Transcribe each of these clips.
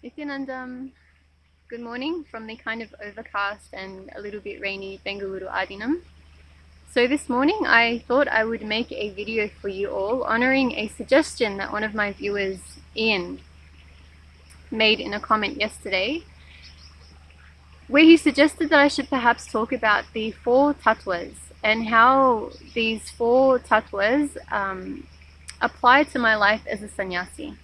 Nityanandam. Good morning from the kind of overcast and a little bit rainy Bengaluru Adinam. So this morning I thought I would make a video for you all honoring a suggestion that one of my viewers, Ian, made in a comment yesterday, where he suggested that I should perhaps talk about the 4 tattvas and how these 4 tattvas apply to my life as a sannyasi.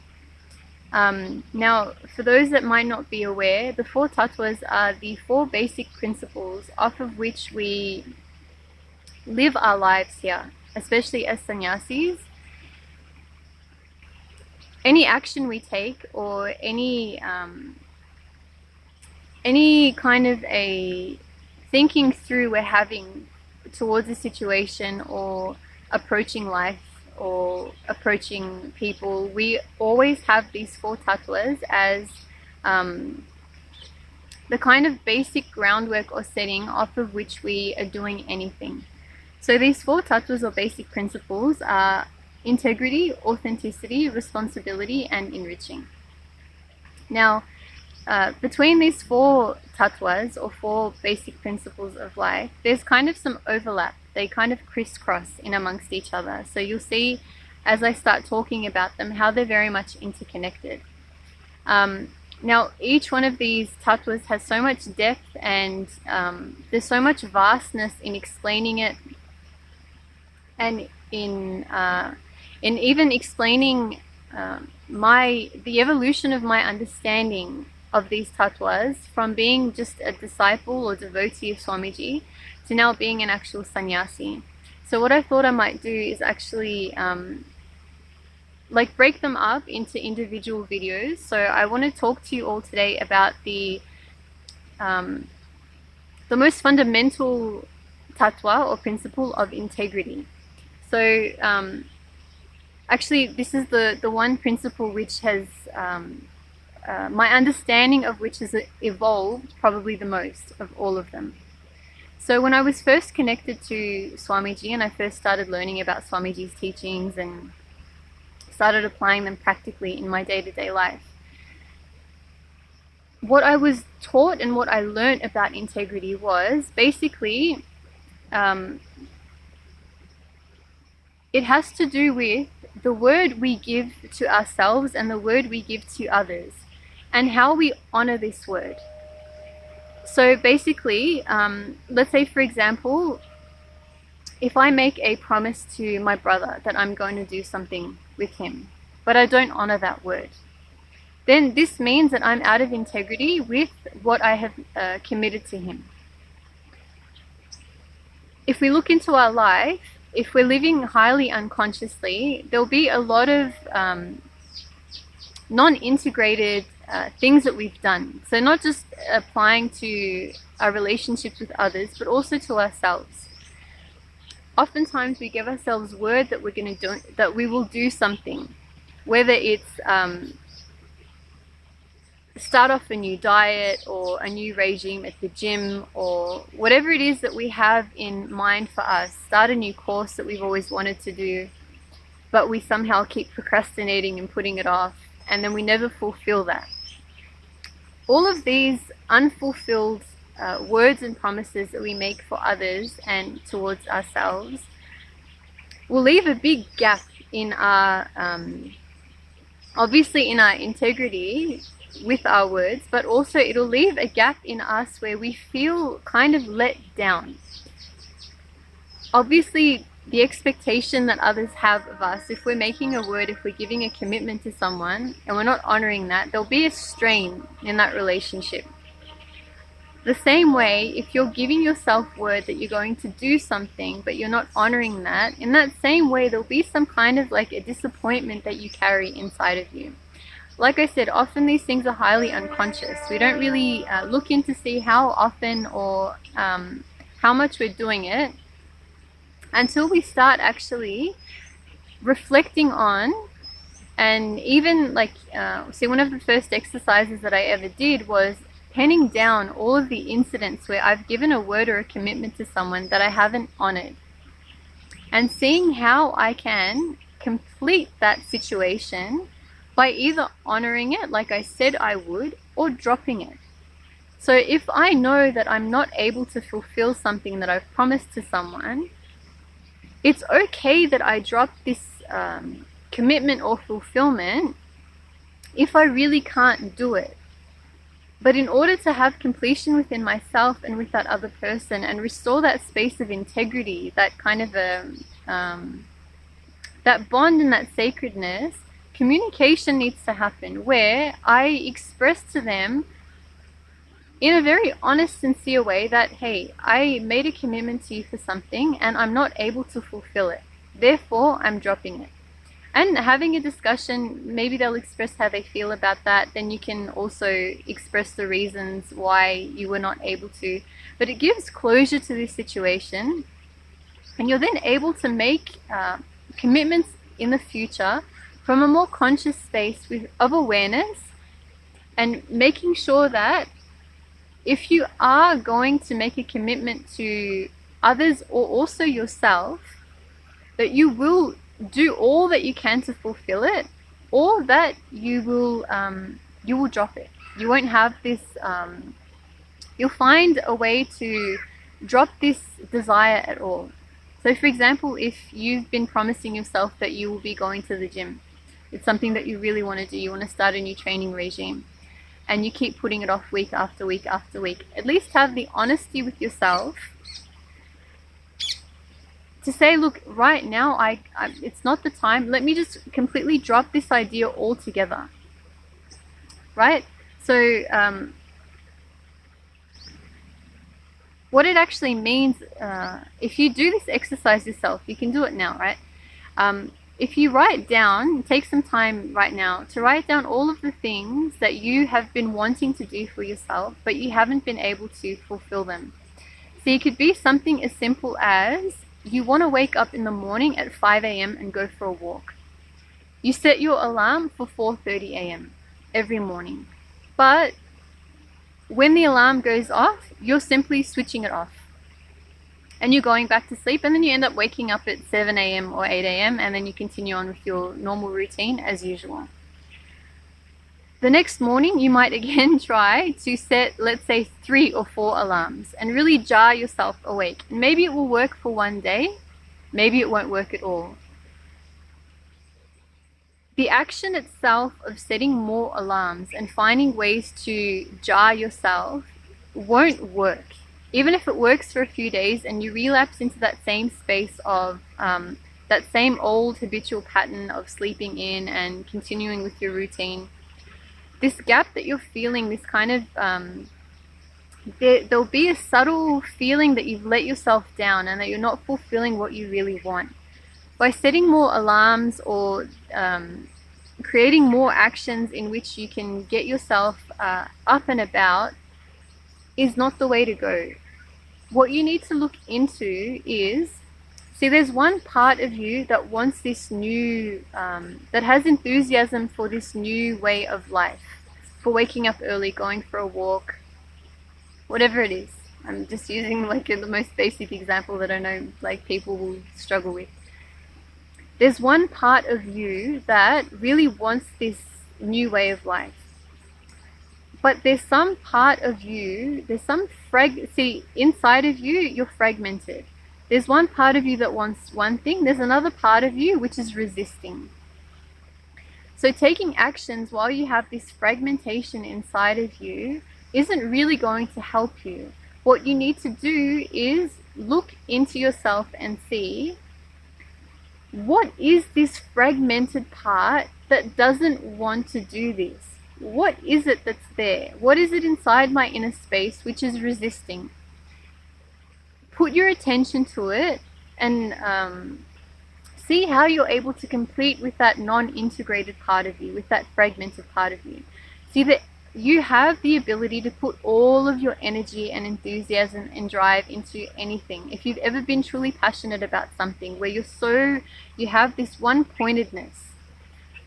Now, for those that might not be aware, the 4 tattvas are the 4 basic principles off of which we live our lives here, especially as sannyasis. Any action we take or any kind of a thinking through we're having towards a situation or approaching life or approaching people, we always have these 4 tattvas as the kind of basic groundwork or setting off of which we are doing anything. So these 4 tattvas or basic principles are integrity, authenticity, responsibility, and enriching. Now, between these 4 tattvas or 4 basic principles of life, there's kind of some overlap. They kind of crisscross in amongst each other. So you'll see as I start talking about them how they're very much interconnected. Now, each one of these tattvas has so much depth and there's so much vastness in explaining it, and in even explaining the evolution of my understanding of these tattvas from being just a disciple or devotee of Swamiji to now being an actual sannyasi. So what I thought I might do is actually break them up into individual videos. So I want to talk to you all today about the most fundamental tattva or principle of integrity. So actually this is the one principle which has my understanding of which has evolved probably the most of all of them. So when I was first connected to Swamiji and I first started learning about Swamiji's teachings and started applying them practically in my day-to-day life, what I was taught and what I learned about integrity was basically it has to do with the word we give to ourselves and the word we give to others and how we honor this word. So basically, let's say for example, if I make a promise to my brother that I'm going to do something with him, but I don't honor that word, then this means that I'm out of integrity with what I have committed to him. If we look into our life, if we're living highly unconsciously, there'll be a lot of non-integrated things that we've done. So not just applying to our relationships with others, but also to ourselves. Oftentimes we give ourselves word that we're going to do, that we will do something, whether it's start off a new diet or a new regime at the gym or whatever it is that we have in mind for us, start a new course that we've always wanted to do, but we somehow keep procrastinating and putting it off, and then we never fulfill that. All of these unfulfilled words and promises that we make for others and towards ourselves will leave a big gap in our, obviously in our integrity with our words, but also it'll leave a gap in us where we feel kind of let down. Obviously, the expectation that others have of us, if we're making a word, if we're giving a commitment to someone and we're not honoring that, there'll be a strain in that relationship. The same way, if you're giving yourself word that you're going to do something but you're not honoring that, in that same way there'll be some kind of like a disappointment that you carry inside of you. Like I said, often these things are highly unconscious. We don't really look in to see how often or how much we're doing it until we start actually reflecting on, and even see, one of the first exercises that I ever did was penning down all of the incidents where I've given a word or a commitment to someone that I haven't honored, and seeing how I can complete that situation by either honoring it like I said I would, or dropping it. So if I know that I'm not able to fulfill something that I've promised to someone, it's okay that I drop this commitment or fulfillment if I really can't do it. But in order to have completion within myself and with that other person, and restore that space of integrity, that kind of that bond and that sacredness, communication needs to happen where I express to them in a very honest, sincere way that, hey, I made a commitment to you for something and I'm not able to fulfill it. Therefore, I'm dropping it. And having a discussion, maybe they'll express how they feel about that. Then you can also express the reasons why you were not able to. But it gives closure to this situation. And you're then able to make commitments in the future from a more conscious space of awareness, and making sure that if you are going to make a commitment to others or also yourself, that you will do all that you can to fulfill it, or that you will drop it. You won't have this, you'll find a way to drop this desire at all. So for example, if you've been promising yourself that you will be going to the gym, it's something that you really want to do, you want to start a new training regime, and you keep putting it off week after week after week, at least have the honesty with yourself to say, look, right now, it's not the time. Let me just completely drop this idea altogether, right? So what it actually means, if you do this exercise yourself, you can do it now, right? If you write down, take some time right now to write down all of the things that you have been wanting to do for yourself, but you haven't been able to fulfill them. So it could be something as simple as, you want to wake up in the morning at 5 a.m. and go for a walk. You set your alarm for 4:30 a.m. every morning. But when the alarm goes off, you're simply switching it off. And you're going back to sleep, and then you end up waking up at 7 a.m. or 8 a.m. and then you continue on with your normal routine as usual. The next morning, you might again try to set, let's say, 3 or 4 alarms and really jar yourself awake. And maybe it will work for one day, maybe it won't work at all. The action itself of setting more alarms and finding ways to jar yourself won't work. Even if it works for a few days and you relapse into that same space of that same old habitual pattern of sleeping in and continuing with your routine, this gap that you're feeling, this kind of, there'll be a subtle feeling that you've let yourself down and that you're not fulfilling what you really want. By setting more alarms or creating more actions in which you can get yourself up and about is not the way to go. What you need to look into is, see, there's one part of you that wants this new, that has enthusiasm for this new way of life, for waking up early, going for a walk, whatever it is. I'm just using like the most basic example that I know like people will struggle with. There's one part of you that really wants this new way of life. But there's some part of you, there's some see, inside of you, you're fragmented. There's one part of you that wants one thing, there's another part of you which is resisting. So taking actions while you have this fragmentation inside of you isn't really going to help you. What you need to do is look into yourself and see, what is this fragmented part that doesn't want to do this? What is it that's there? What is it inside my inner space which is resisting? Put your attention to it and see how you're able to complete with that non-integrated part of you, with that fragmented part of you. See that you have the ability to put all of your energy and enthusiasm and drive into anything. If you've ever been truly passionate about something where you have this one-pointedness,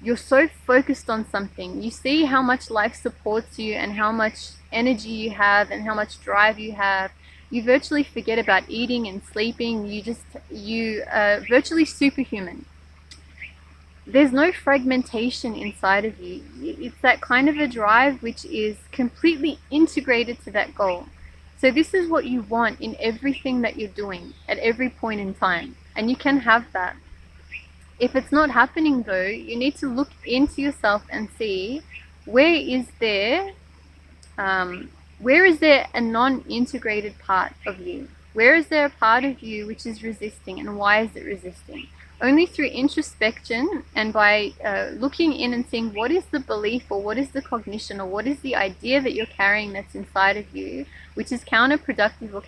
you're so focused on something, you see how much life supports you and how much energy you have and how much drive you have, you virtually forget about eating and sleeping. You are virtually superhuman. there's no fragmentation inside of you. It's that kind of a drive which is completely integrated to that goal. So this is what you want in everything that you're doing at every point in time, and you can have that. If it's not happening though, you need to look into yourself and see where is there a non-integrated part of you? Where is there a part of you which is resisting, and why is it resisting? Only through introspection and by looking in and seeing what is the belief, or what is the cognition, or what is the idea that you're carrying that's inside of you, which is counterproductive or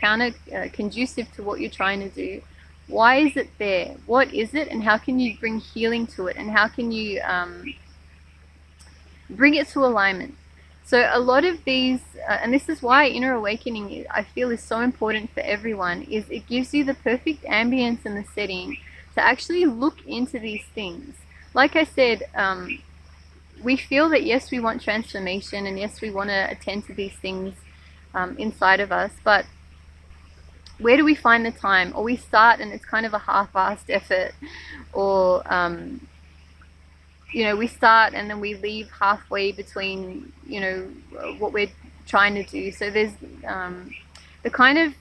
conducive to what you're trying to do. Why is it there? What is it, and how can you bring healing to it, and how can you bring it to alignment? So a lot of these, and this is why inner awakening, I feel, is so important for everyone, is it gives you the perfect ambience and the setting to actually look into these things. Like I said, we feel that yes, we want transformation, and yes, we want to attend to these things inside of us, but where do we find the time? Or we start and it's kind of a half-assed effort, or we start and then we leave halfway between what we're trying to do. So there's the kind of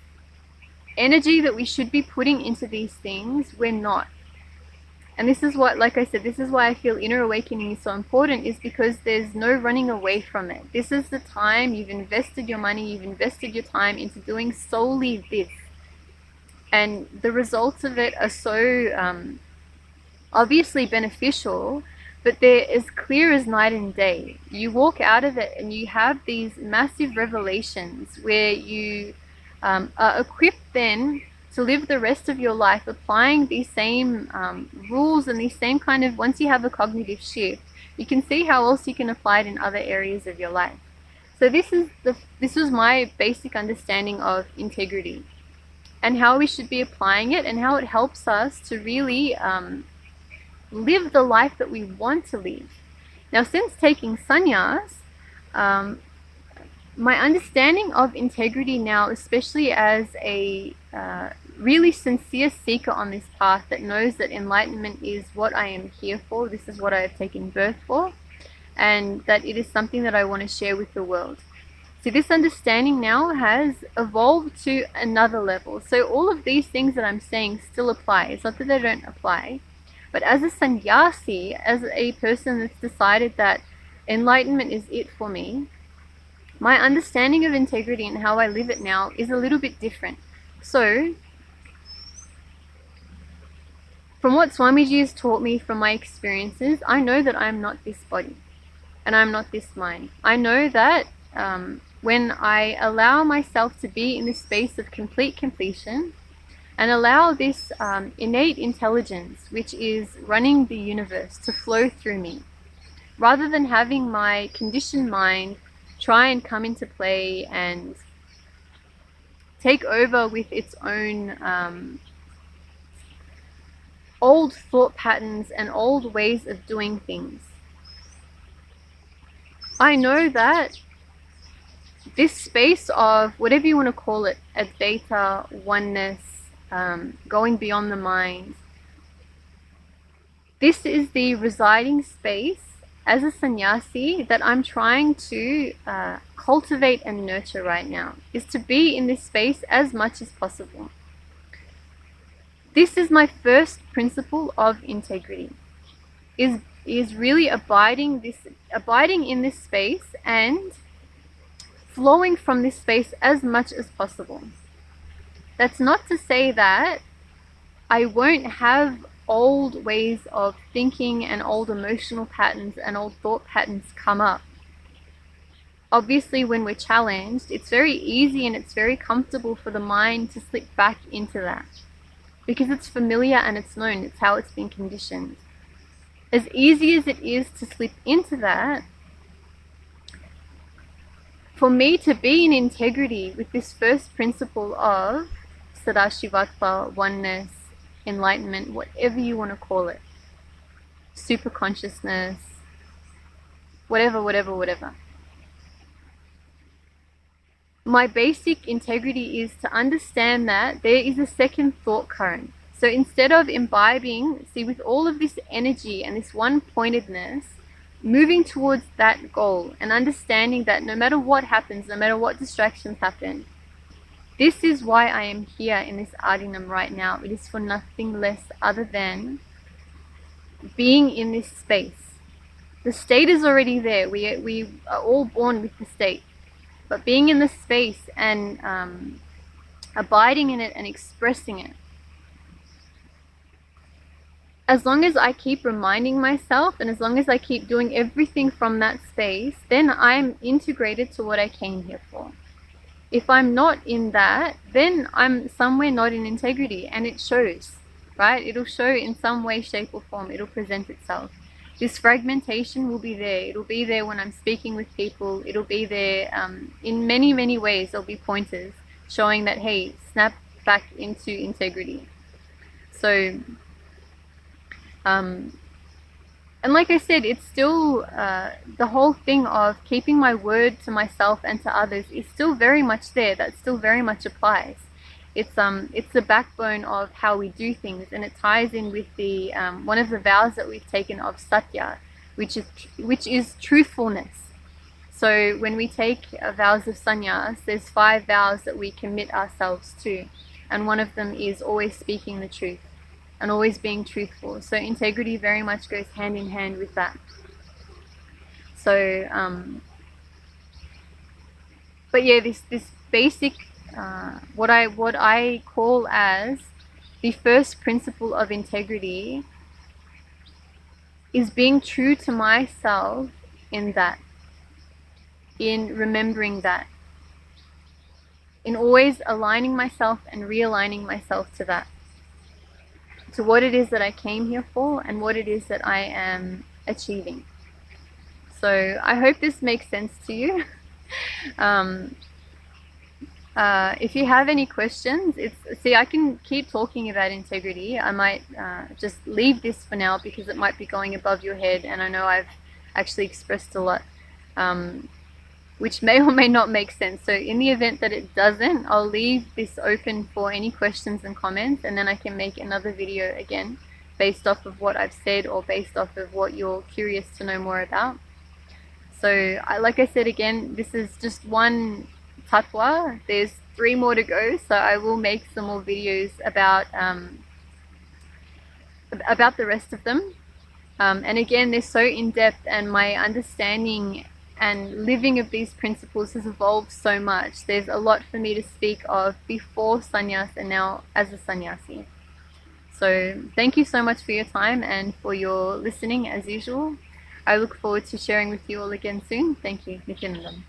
energy that we should be putting into these things, we're not. And this is what, like I said, this is why I feel inner awakening is so important, is because there's no running away from it. This is the time, you've invested your money, you've invested your time into doing solely this. And the results of it are so obviously beneficial, but they're as clear as night and day. You walk out of it and you have these massive revelations where you are equipped then to live the rest of your life applying these same rules and these same kind of, once you have a cognitive shift, you can see how else you can apply it in other areas of your life. So this was my basic understanding of integrity and how we should be applying it, and how it helps us to really live the life that we want to live. Now, since taking sannyas, my understanding of integrity now, especially as a really sincere seeker on this path that knows that enlightenment is what I am here for, this is what I have taken birth for, and that it is something that I want to share with the world. So this understanding now has evolved to another level. So all of these things that I'm saying still apply. It's not that they don't apply. But as a sannyasi, as a person that's decided that enlightenment is it for me, my understanding of integrity and how I live it now is a little bit different. So, from what Swamiji has taught me from my experiences, I know that I am not this body and I'm not this mind. I know that when I allow myself to be in this space of complete completion and allow this innate intelligence, which is running the universe, to flow through me, rather than having my conditioned mind try and come into play and take over with its own old thought patterns and old ways of doing things. I know that this space of, whatever you want to call it, advaita, oneness, going beyond the mind, this is the residing space as a sannyasi that I'm trying to cultivate and nurture right now, is to be in this space as much as possible. This is my first principle of integrity, is really abiding in this space and flowing from this space as much as possible. That's not to say that I won't have old ways of thinking and old emotional patterns and old thought patterns come up. Obviously, when we're challenged, it's very easy and it's very comfortable for the mind to slip back into that, because it's familiar and it's known, it's how it's been conditioned. As easy as it is to slip into that, for me to be in integrity with this first principle of Sadashivatva, oneness, enlightenment, whatever you want to call it, super consciousness, whatever. My basic integrity is to understand that there is a second thought current. So instead of imbibing, see, with all of this energy and this one-pointedness, moving towards that goal and understanding that no matter what happens, no matter what distractions happen, this is why I am here in this Adinam right now. It is for nothing less other than being in this space. The state is already there. We are all born with the state. But being in this space and abiding in it and expressing it, as long as I keep reminding myself and as long as I keep doing everything from that space, then I'm integrated to what I came here for. If I'm not in that, then I'm somewhere not in integrity, and it shows, right? It'll show in some way, shape, or form. It'll present itself. This fragmentation will be there. It'll be there when I'm speaking with people. It'll be there in many, many ways. There'll be pointers showing that, hey, snap back into integrity. So, and like I said, it's still, the whole thing of keeping my word to myself and to others is still very much there. That still very much applies. It's the backbone of how we do things, and it ties in with the one of the vows that we've taken of Satya, which is truthfulness. So when we take vows of sannyas, there's 5 vows that we commit ourselves to, and one of them is always speaking the truth and always being truthful. So integrity very much goes hand in hand with that. So, but yeah, this basic, what I call as the first principle of integrity is being true to myself in that, in remembering that, in always aligning myself and realigning myself to that, to what it is that I came here for and what it is that I am achieving. So I hope this makes sense to you. If you have any questions, I can keep talking about integrity. I might just leave this for now because it might be going above your head, and I know I've actually expressed a lot, which may or may not make sense. So in the event that it doesn't, I'll leave this open for any questions and comments, and then I can make another video again based off of what I've said or based off of what you're curious to know more about. So like I said again, this is just one tatva. There's 3 more to go, so I will make some more videos about the rest of them. And again, they're so in-depth, and my understanding and living of these principles has evolved so much. There's a lot for me to speak of before sannyas and now as a sannyasi. So thank you so much for your time and for your listening as usual. I look forward to sharing with you all again soon. Thank you. Nityanandam.